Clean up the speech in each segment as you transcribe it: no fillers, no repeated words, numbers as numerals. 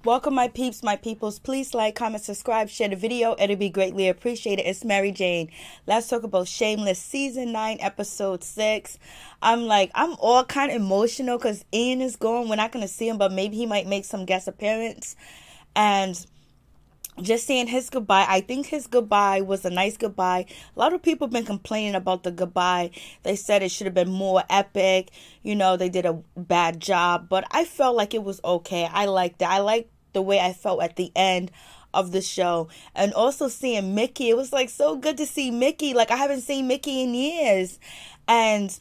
Welcome, my peeps, my peoples. Please like, comment, subscribe, share the video. It'll be greatly appreciated. It's Mary Jane. Let's talk about Shameless Season 9, Episode 6. I'm all kind of emotional because Ian is gone. We're not going to see him, but maybe he might make some guest appearance. And just seeing his goodbye, I think his goodbye was a nice goodbye. A lot of people have been complaining about the goodbye. They said it should have been more epic. You know, they did a bad job. But I felt like it was okay. I liked it. I liked the way I felt at the end of the show. And also seeing Mickey. It was like so good to see Mickey. Like I haven't seen Mickey in years. And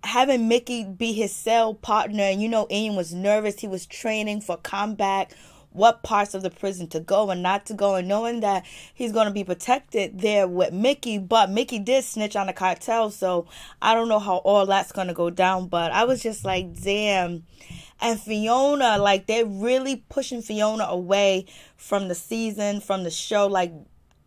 having Mickey be his cell partner. And you know, Ian was nervous. He was training for combat, what parts of the prison to go and not to go, and knowing that he's going to be protected there with Mickey. But Mickey did snitch on the cartel, so I don't know how all that's going to go down. But I was just like, damn. And Fiona, like, they're really pushing Fiona away from the season, from the show. Like,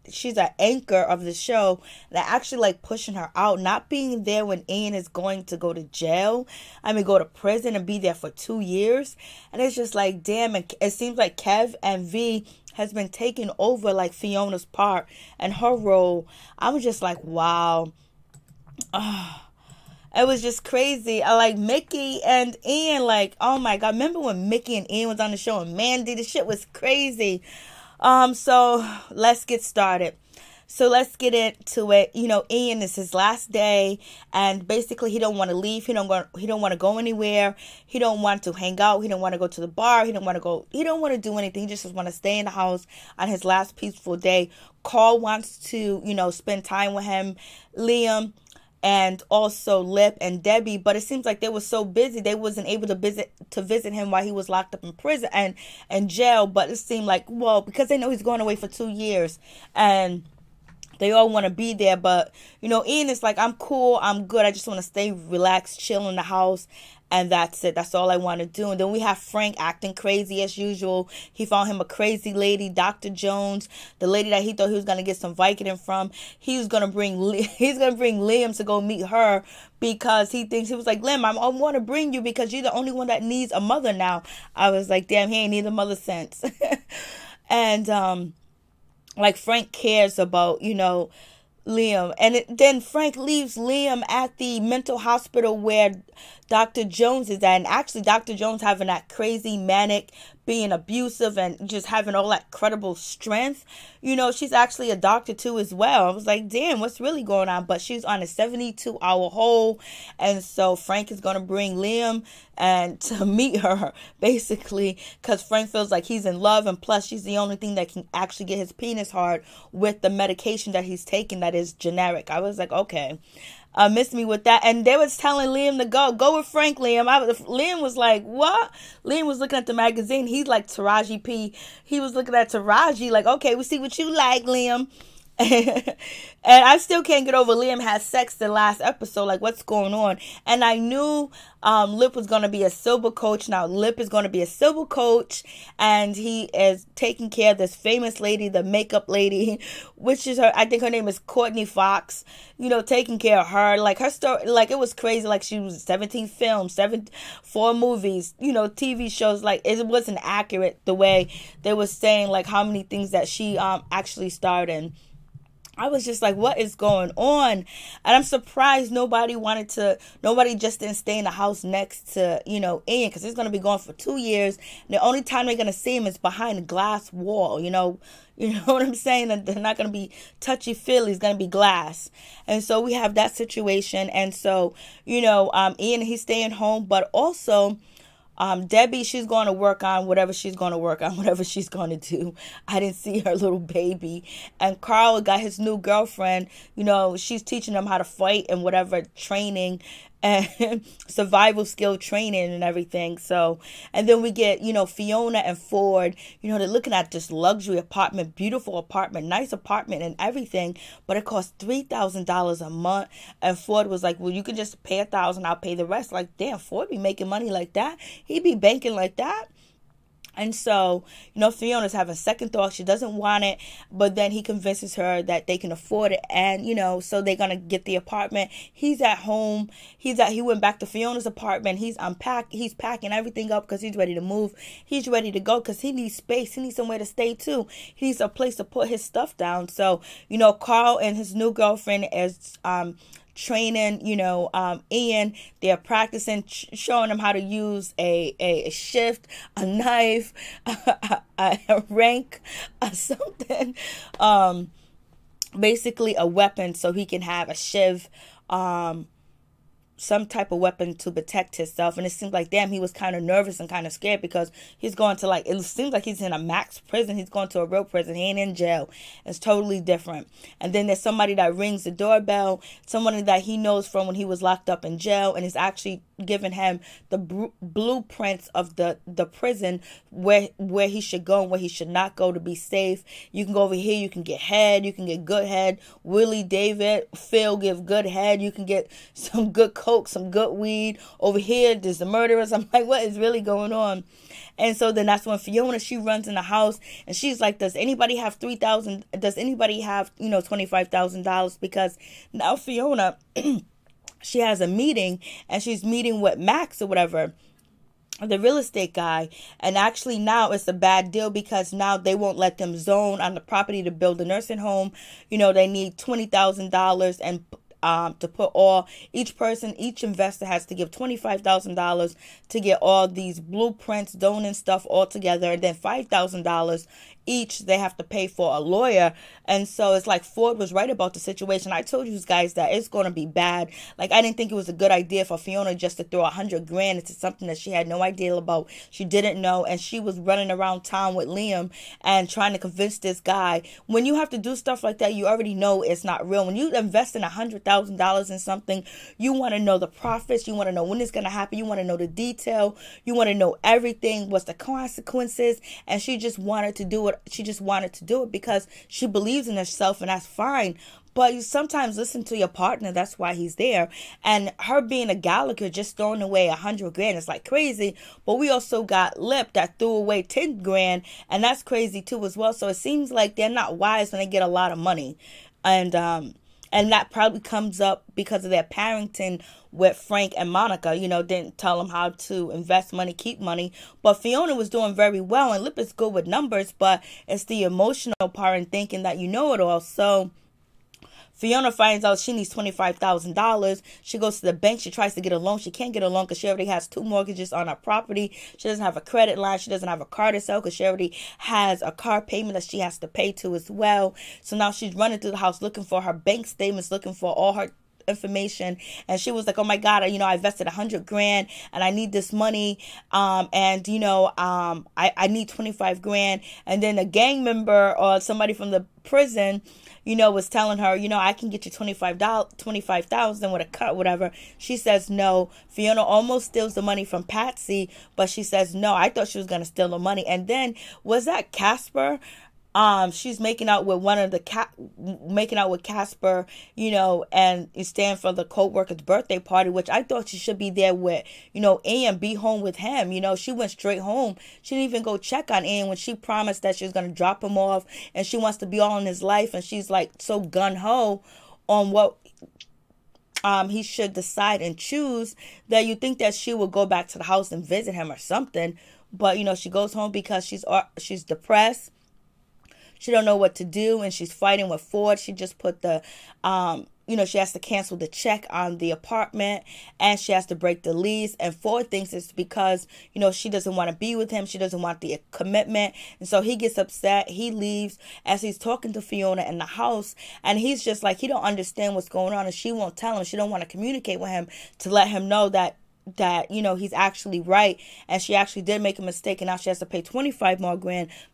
she's an anchor of the show. They're actually like pushing her out, not being there when Ian is going to go to jail. Go to prison and be there for 2 years. And it's just like, damn. It seems like Kev and V has been taking over like Fiona's part and her role. I was just like, wow. It was just crazy. I like Mickey and Ian. Like, oh my God. Remember when Mickey and Ian was on the show and Mandy? The shit was crazy. So let's get started. So let's get into it. You know, Ian, is his last day, and basically he don't want to leave. He don't want to go anywhere. He don't want to hang out. He don't want to go to the bar. He don't want to do anything. He just want to stay in the house on his last peaceful day. Carl wants to, spend time with him, Liam, and also Lip and Debbie, but it seems like they were so busy they wasn't able to visit him while he was locked up in prison and jail. But it seemed like, well, because they know he's going away for 2 years and they all want to be there. But Ian is like, I'm cool, I'm good, I just want to stay relaxed, chill in the house, and that's it. That's all I want to do. And then we have Frank acting crazy as usual. He found him a crazy lady, Dr. Jones, the lady that he thought he was going to get some Vicodin from. He's going to bring Liam to go meet her because he was like, Liam, I want to bring you because you're the only one that needs a mother now. I was like, damn, he ain't need a mother since. And like Frank cares about, Liam. And then Frank leaves Liam at the mental hospital where Dr. Jones is at. And actually, Dr. Jones having that crazy manic, being abusive and just having all that credible strength. She's actually a doctor too as well. I was like, damn, what's really going on? But she's on a 72-hour hold. And so Frank is going to bring Liam and to meet her, basically, because Frank feels like he's in love. And plus, she's the only thing that can actually get his penis hard with the medication that he's taking that is generic. I was like, okay. Missed me with that. And they was telling Liam to go with Frank, Liam. Liam was like, what? Liam was looking at the magazine. He's like Taraji P. He was looking at Taraji like, okay, we see what you like, Liam. And I still can't get over Liam had sex the last episode. Like, what's going on? And I knew Lip was going to be a silver coach. Now Lip is going to be a silver coach, and he is taking care of this famous lady, the makeup lady, which is I think her name is Courtney Fox. Taking care of her. Like, her story, like, it was crazy. Like, she was 17 films, 4 movies, TV shows. Like, it wasn't accurate the way they were saying, like, how many things that she actually starred in. I was just like, what is going on? And I'm surprised nobody just didn't stay in the house next to, Ian, because he's going to be gone for 2 years. And the only time they're going to see him is behind a glass wall, You know what I'm saying? And they're not going to be touchy-feely. It's going to be glass. And so we have that situation. And so, Ian, he's staying home, but also Debbie, she's going to work on whatever she's going to do. I didn't see her little baby. And Carl got his new girlfriend. She's teaching him how to fight and whatever training and survival skill training and everything. So, and then we get, Fiona and Ford, they're looking at this luxury apartment, beautiful apartment, nice apartment and everything, but it costs $3,000 a month. And Ford was like, well, you can just pay $1,000, I'll pay the rest. Like, damn, Ford be making money like that. He be banking like that. And so, Fiona's having second thoughts. She doesn't want it, but then he convinces her that they can afford it. And, so they're going to get the apartment. He's at home. He went back to Fiona's apartment. He's packing everything up because he's ready to move. He's ready to go because he needs space. He needs somewhere to stay too. He needs a place to put his stuff down. So, Carl and his new girlfriend is, training, Ian. They're practicing, showing him how to use a shift, a knife, a rank, something, basically a weapon, so he can have a shiv, some type of weapon to protect himself. And it seems like, damn, he was kind of nervous and kind of scared because he's going to, it seems like he's in a max prison. He's going to a real prison. He ain't in jail. It's totally different. And then there's somebody that rings the doorbell, someone that he knows from when he was locked up in jail, and is actually giving him the blueprints of the prison, where he should go and where he should not go to be safe. You can go over here, you can get head, you can get good head. Willie, David, Phil give good head. You can get some good coke, some good weed. Over here, there's the murderers. I'm like, what is really going on? And so then that's when Fiona, she runs in the house and she's like, does anybody have $3,000? Does anybody have, $25,000? Because now Fiona, she has a meeting and she's meeting with Max or whatever, the real estate guy. And actually now it's a bad deal because now they won't let them zone on the property to build a nursing home. They need $20,000 and to put each investor has to give $25,000 to get all these blueprints, zoning stuff all together, and then $5,000 each they have to pay for a lawyer. And so it's like Ford was right about the situation. I told you guys that it's going to be bad. I didn't think it was a good idea for Fiona just to throw $100,000 into something that she had no idea about. She didn't know, and she was running around town with Liam and trying to convince this guy. When you have to do stuff like that, you already know it's not real. When you invest in $100,000 in something, you want to know the profits. You want to know when it's going to happen. You want to know the detail. You want to know everything. What's the consequences? And she just wanted to do it. She just wanted to do it because she believes in herself, and that's fine. But you sometimes listen to your partner. That's why he's there. And her being a Gallagher, just throwing away $100,000 is like crazy. But we also got Lip that threw away $10,000, and that's crazy too as well. So it seems like they're not wise when they get a lot of money, and that probably comes up because of their parenting with Frank and Monica, didn't tell them how to invest money, keep money. But Fiona was doing very well, and Lip is good with numbers, but it's the emotional part and thinking that you know it all. So Fiona finds out she needs $25,000. She goes to the bank. She tries to get a loan. She can't get a loan because she already has 2 mortgages on her property. She doesn't have a credit line. She doesn't have a car to sell because she already has a car payment that she has to pay to as well. So now she's running through the house looking for her bank statements, looking for all her information. And she was like, oh my God, I invested $100,000 and I need this money. I need $25,000. And then a gang member or somebody from the prison, was telling her, I can get you $25,000 with a cut, whatever. She says no. Fiona almost steals the money from Patsy, but she says no. I thought she was going to steal the money. And then, was that Casper? She's making out with Casper, and it's staying for the co-worker's birthday party, which I thought she should be there with, Ian, be home with him. She went straight home. She didn't even go check on Ian when she promised that she was going to drop him off, and she wants to be all in his life, and she's like so gun-ho on what he should decide and choose, that you think that she will go back to the house and visit him or something. But, she goes home because she's depressed. She don't know what to do, and she's fighting with Ford. She just put the, she has to cancel the check on the apartment, and she has to break the lease. And Ford thinks it's because, she doesn't want to be with him. She doesn't want the commitment. And so he gets upset. He leaves as he's talking to Fiona in the house, and he's just like, he don't understand what's going on, and she won't tell him. She don't want to communicate with him to let him know that he's actually right, and she actually did make a mistake, and now she has to pay $25,000 more.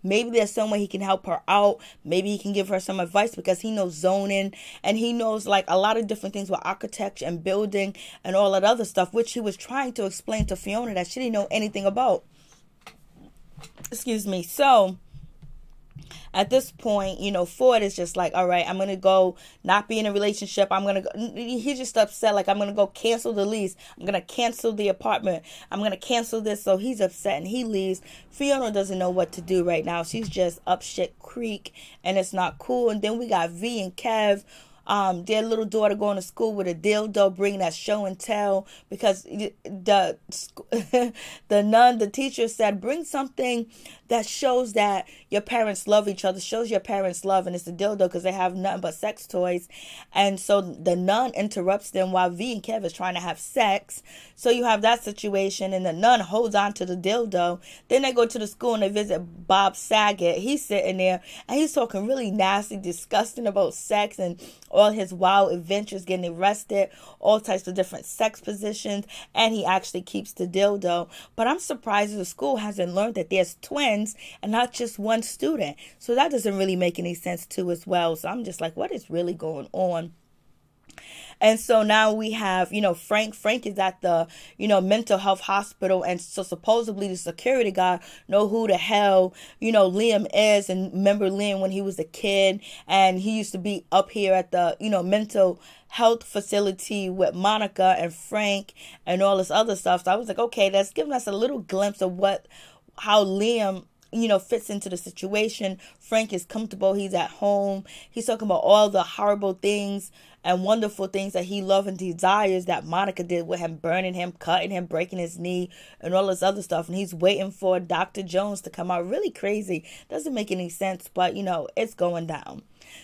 Maybe there's some way he can help her out. Maybe he can give her some advice because he knows zoning, and he knows a lot of different things with architecture and building and all that other stuff, which he was trying to explain to Fiona that she didn't know anything about. Excuse me. So At this point, Ford is just like, all right, I'm going to go not be in a relationship. I'm going to go. He's just upset. Like, I'm going to go cancel the lease. I'm going to cancel the apartment. I'm going to cancel this. So he's upset and he leaves. Fiona doesn't know what to do right now. She's just up shit creek and it's not cool. And then we got V and Kev. Their little daughter going to school with a dildo, bringing that show and tell, because the nun, the teacher said, bring something that shows that your parents love each other, shows your parents love, and it's a dildo because they have nothing but sex toys. And so the nun interrupts them while V and Kev is trying to have sex. So you have that situation, and the nun holds on to the dildo. Then they go to the school and they visit Bob Saget. He's sitting there and he's talking really nasty, disgusting about sex and all his wild adventures, getting arrested, all types of different sex positions, and he actually keeps the dildo. But I'm surprised the school hasn't learned that there's twins and not just one student. So that doesn't really make any sense too as well. So I'm just like, what is really going on? And so now we have, Frank. Frank is at the, mental health hospital. And so supposedly the security guard know who the hell, Liam is. And remember Liam when he was a kid. And he used to be up here at the, mental health facility with Monica and Frank and all this other stuff. So I was like, okay, that's giving us a little glimpse of how Liam fits into the situation. Frank is comfortable. He's at home. He's talking about all the horrible things and wonderful things that he loves and desires that Monica did with him, burning him, cutting him, breaking his knee, and all this other stuff. And he's waiting for Dr. Jones to come out. Really crazy. Doesn't make any sense, but, it's going down.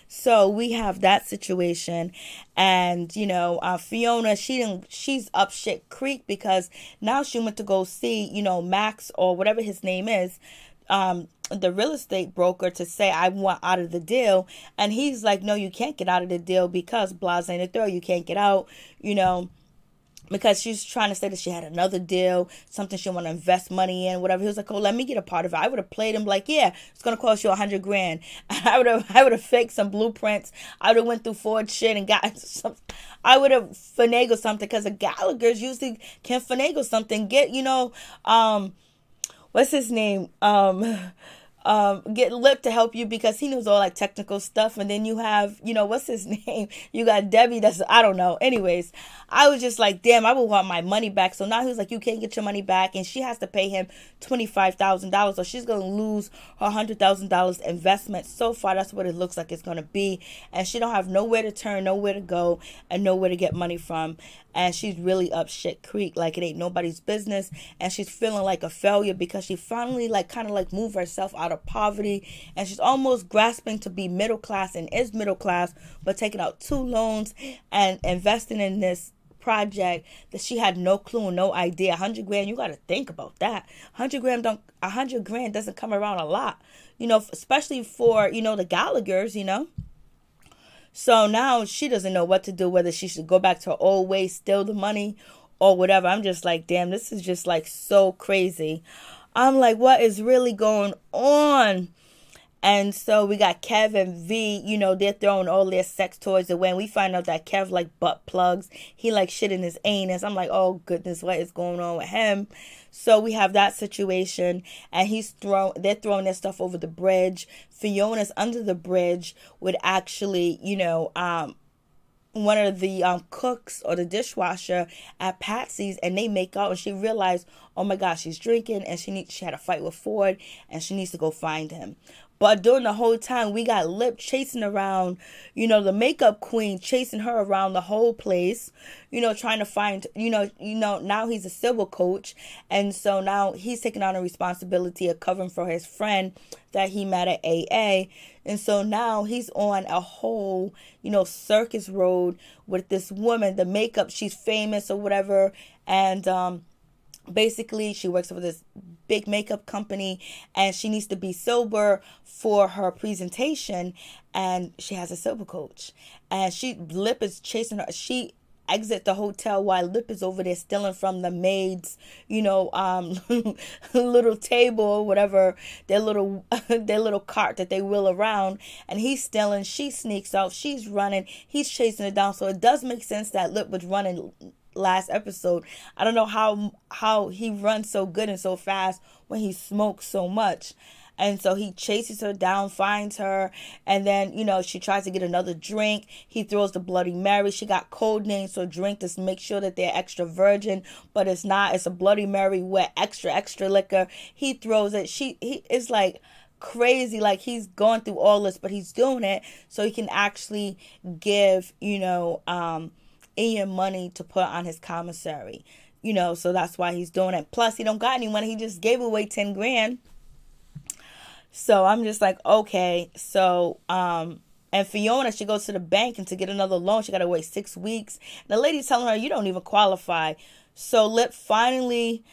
So we have that situation. And, Fiona, she's up shit creek because now she went to go see, Max or whatever his name is, the real estate broker, to say I want out of the deal. And he's like, no, you can't get out of the deal because blase and the third, you can't get out, because she's trying to say that she had another deal, something she want to invest money in, whatever. He was like, oh, let me get a part of it. I would have played him like, yeah, it's going to cost you $100,000. I would have faked some blueprints. I would have went through Ford shit and got some. I would have finagled something, because the Gallaghers usually can finagle something. Get, what's his name? Get Lip to help you, because he knows all like technical stuff. And then you have, what's his name? You got Debbie. I don't know. Anyways, I was just like, damn, I would want my money back. So now he was like, you can't get your money back. And she has to pay him $25,000. So she's going to lose her $100,000 investment. So far, that's what it looks like it's going to be. And she don't have nowhere to turn, nowhere to go, and nowhere to get money from. And she's really up shit creek, like it ain't nobody's business. And she's feeling like a failure because she finally kind of moved herself out of poverty. And she's almost grasping to be middle class, and is middle class, but taking out 2 loans and investing in this project that she had no clue and no idea. $100,000, you got to think about that. $100,000 doesn't come around a lot, especially for, the Gallaghers, So now she doesn't know what to do, whether she should go back to her old ways, steal the money or whatever. I'm just like, damn, this is just so crazy. I'm like, what is really going on? And so we got Kev and V, they're throwing all their sex toys away. And we find out that Kev like butt plugs. He like shit in his anus. I'm like, oh goodness, what is going on with him? So we have that situation, and they're throwing their stuff over the bridge. Fiona's under the bridge with actually, one of the cooks or the dishwasher at Patsy's, and they make out, and she realized, oh my gosh, she's drinking, and she had a fight with Ford, and she needs to go find him. But during the whole time, we got Lip chasing around, the makeup queen chasing her around the whole place, trying to find, now he's a civil coach. And so now he's taking on a responsibility of covering for his friend that he met at AA. And so now he's on a whole, circus road with this woman, the makeup, she's famous or whatever. And, basically, she works for this big makeup company, and she needs to be sober for her presentation, and she has a sober coach, and Lip is chasing her. She exit the hotel while Lip is over there stealing from the maids, little table or whatever, their little cart that they wheel around, and he's stealing. She sneaks out. She's running. He's chasing her down. So it does make sense that Lip was running last episode. I don't know how he runs so good and so fast when he smokes so much. And so he chases her down, finds her, and then, she tries to get another drink. He throws the Bloody Mary. She got code names for drink to make sure that they're extra virgin, but it's not. It's a Bloody Mary with extra liquor. He throws it. He is like crazy, like he's going through all this, but he's doing it so he can actually give, Ian money to put on his commissary. So that's why he's doing it. Plus, he don't got any money. He just gave away 10 grand. So I'm just like, okay. So, and Fiona, she goes to the bank and to get another loan, she got to wait 6 weeks. And the lady's telling her, you don't even qualify. So Lip finally,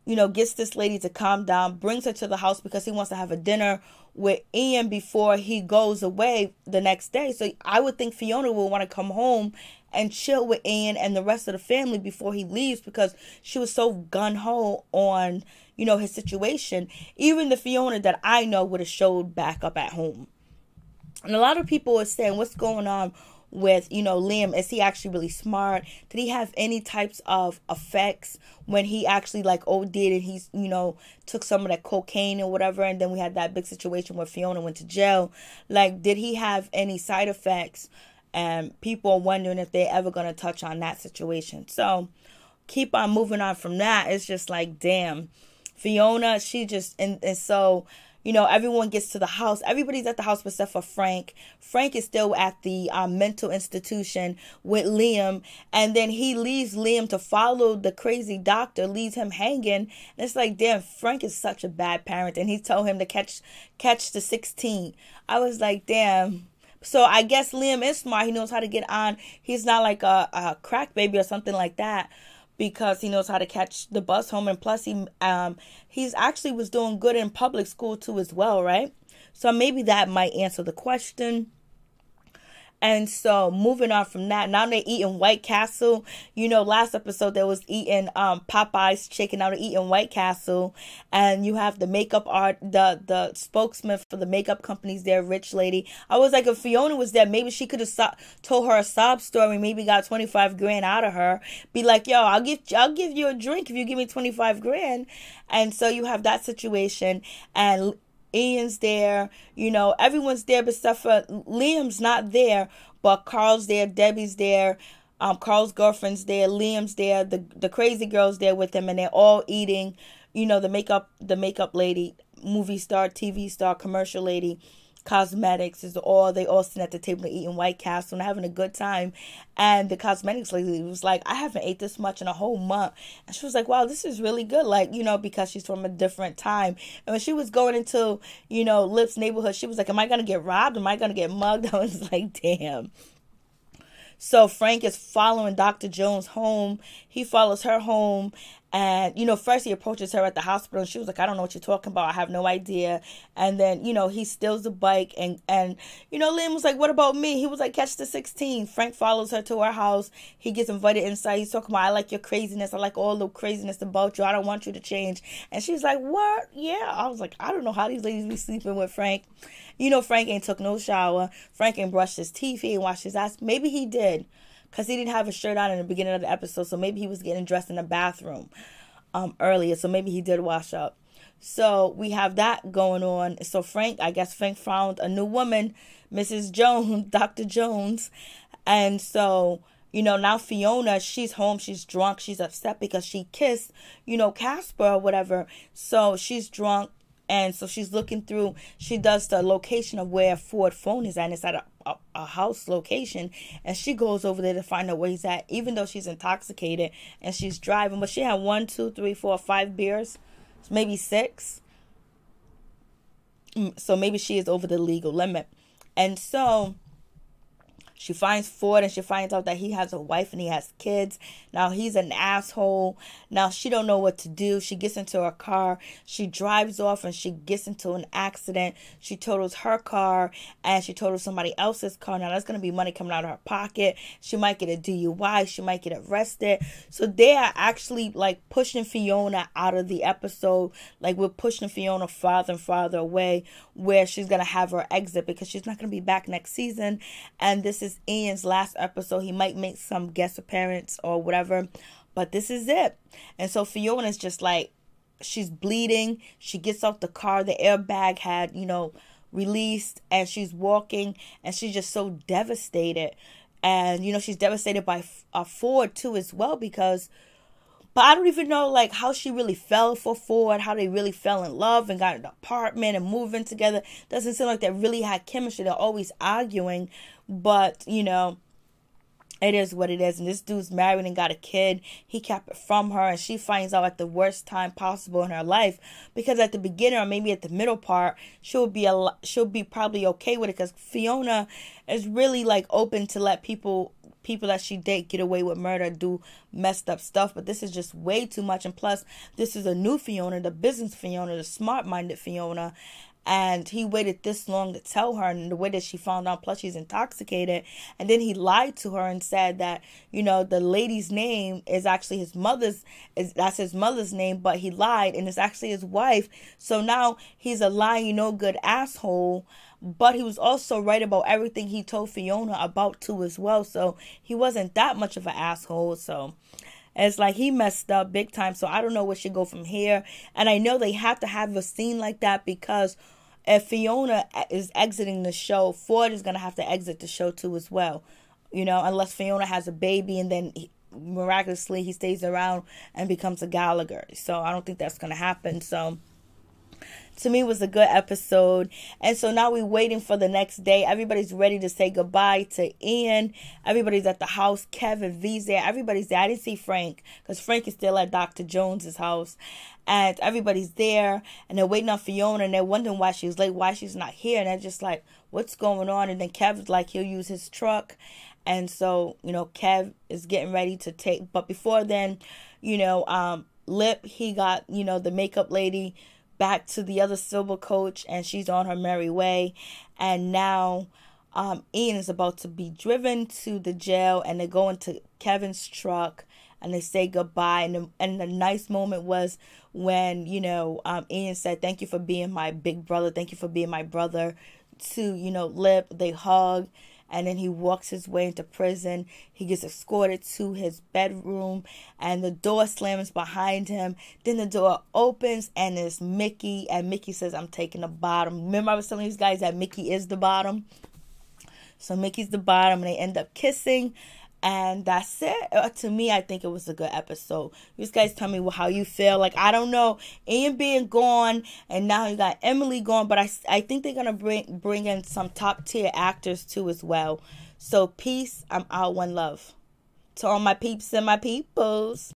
gets this lady to calm down, brings her to the house because he wants to have a dinner with Ian before he goes away the next day. So I would think Fiona will want to come home and chill with Ian and the rest of the family before he leaves, because she was so gun-ho on, his situation. Even the Fiona that I know would have showed back up at home. And a lot of people are saying, what's going on with, Liam? Is he actually really smart? Did he have any types of effects when he actually OD'd and he's, took some of that cocaine or whatever? And then we had that big situation where Fiona went to jail. Did he have any side effects? And people are wondering if they're ever going to touch on that situation. So keep on moving on from that. It's just like, damn, Fiona, she just, and so, everyone gets to the house. Everybody's at the house except for Frank. Frank is still at the mental institution with Liam. And then he leaves Liam to follow the crazy doctor, leaves him hanging. And it's like, damn, Frank is such a bad parent. And he told him to catch the 16. I was like, damn. So I guess Liam is smart. He knows how to get on. He's not like a crack baby or something like that, because he knows how to catch the bus home. And plus, he's actually was doing good in public school too as well, right? So maybe that might answer the question. And so moving on from that, now they're eating White Castle. Last episode they was eating Popeye's chicken. Now they're eating White Castle. And you have the makeup art, the spokesman for the makeup companies there, rich lady. I was like, if Fiona was there, maybe she could have told her a sob story, maybe got 25 grand out of her. Be like, yo, I'll give you a drink if you give me 25 grand. And so you have that situation. And Ian's there, everyone's there except for Liam's not there, but Carl's there, Debbie's there, Carl's girlfriend's there, Liam's there, the crazy girl's there with him, and they're all eating, the makeup lady, movie star, TV star, commercial lady, cosmetics they all sitting at the table eating White Castle and having a good time. And the cosmetics lady was like, I haven't ate this much in a whole month. And she was like, wow, this is really good. Because she's from a different time. And when she was going into, Lip's neighborhood, she was like, am I going to get robbed? Am I going to get mugged? I was like, damn. So Frank is following Dr. Jones home. He follows her home. And, first he approaches her at the hospital. And she was like, I don't know what you're talking about. I have no idea. And then, he steals the bike. And Liam was like, what about me? He was like, catch the 16. Frank follows her to her house. He gets invited inside. He's talking about, I like your craziness. I like all the craziness about you. I don't want you to change. And she's like, what? Yeah. I was like, I don't know how these ladies be sleeping with Frank. Frank ain't took no shower. Frank ain't brushed his teeth. He ain't washed his ass. Maybe he did, because he didn't have a shirt on in the beginning of the episode. So maybe he was getting dressed in the bathroom earlier. So maybe he did wash up. So we have that going on. So Frank found a new woman, Mrs. Jones, Dr. Jones. And so, now Fiona, she's home. She's drunk. She's upset because she kissed, Casper or whatever. So she's drunk. And so she's looking through, she does the location of where Ford phone is at, and it's at a house location. And she goes over there to find out where he's at, even though she's intoxicated and she's driving. But she had 1, 2, 3, 4, 5 beers, maybe 6. So maybe she is over the legal limit. And so she finds Ford, and she finds out that he has a wife and he has kids. Now he's an asshole. Now she don't know what to do. She gets into her car. She drives off and she gets into an accident. She totals her car and she totals somebody else's car. Now that's going to be money coming out of her pocket. She might get a DUI. She might get arrested. So they are actually pushing Fiona out of the episode. We're pushing Fiona farther and farther away, where she's going to have her exit, because she's not going to be back next season. And this is Ian's last episode. He might make some guest appearance or whatever, but this is it. And so Fiona's just like, she's bleeding. She gets out the car. The airbag had, released, and she's walking, and she's just so devastated. And, she's devastated by Ford too as well, because, but I don't even know like how she really fell for Ford, how they really fell in love and got an apartment and moving together. Doesn't seem like they really had chemistry. They're always arguing, but, it is what it is. And this dude's married and got a kid. He kept it from her, and she finds out at the worst time possible in her life, because at the beginning or maybe at the middle part, she'll be probably okay with it, because Fiona is really like open to let people that she date get away with murder, do messed up stuff. But this is just way too much. And plus, this is a new Fiona, the business Fiona, the smart-minded Fiona. And he waited this long to tell her, and the way that she found out, plus she's intoxicated. And then he lied to her and said that, the lady's name is actually that's his mother's name, but he lied, and it's actually his wife. So now he's a lying, no good asshole. But he was also right about everything he told Fiona about too as well. So he wasn't that much of an asshole. So it's like he messed up big time. So I don't know where she go from here. And I know they have to have a scene like that, because if Fiona is exiting the show, Ford is going to have to exit the show too as well. Unless Fiona has a baby and then miraculously he stays around and becomes a Gallagher. So I don't think that's going to happen. So to me, it was a good episode. And so now we're waiting for the next day. Everybody's ready to say goodbye to Ian. Everybody's at the house. Kevin V's there. Everybody's there. I didn't see Frank, because Frank is still at Dr. Jones's house. And everybody's there, and they're waiting on Fiona, and they're wondering why she's late, why she's not here. And they're just like, what's going on? And then Kevin's like, he'll use his truck. And so, Kev is getting ready to take. But before then, Lip, he got, the makeup lady back to the other silver coach, and she's on her merry way. And now Ian is about to be driven to the jail, and they go into Kevin's truck and they say goodbye. And the nice moment was when Ian said, thank you for being my big brother, thank you for being my brother, to Lip. They hug, and then he walks his way into prison. He gets escorted to his bedroom, and the door slams behind him. Then the door opens, and it's Mickey, and Mickey says, I'm taking the bottom. Remember I was telling these guys that Mickey is the bottom? So Mickey's the bottom, and they end up kissing, and that's it. To me, I think it was a good episode. You guys tell me how you feel. Like, I don't know, Ian being gone, and now you got Emily gone, but I think they're gonna bring in some top tier actors too as well. So peace. I'm out. One love to all my peeps and my peoples.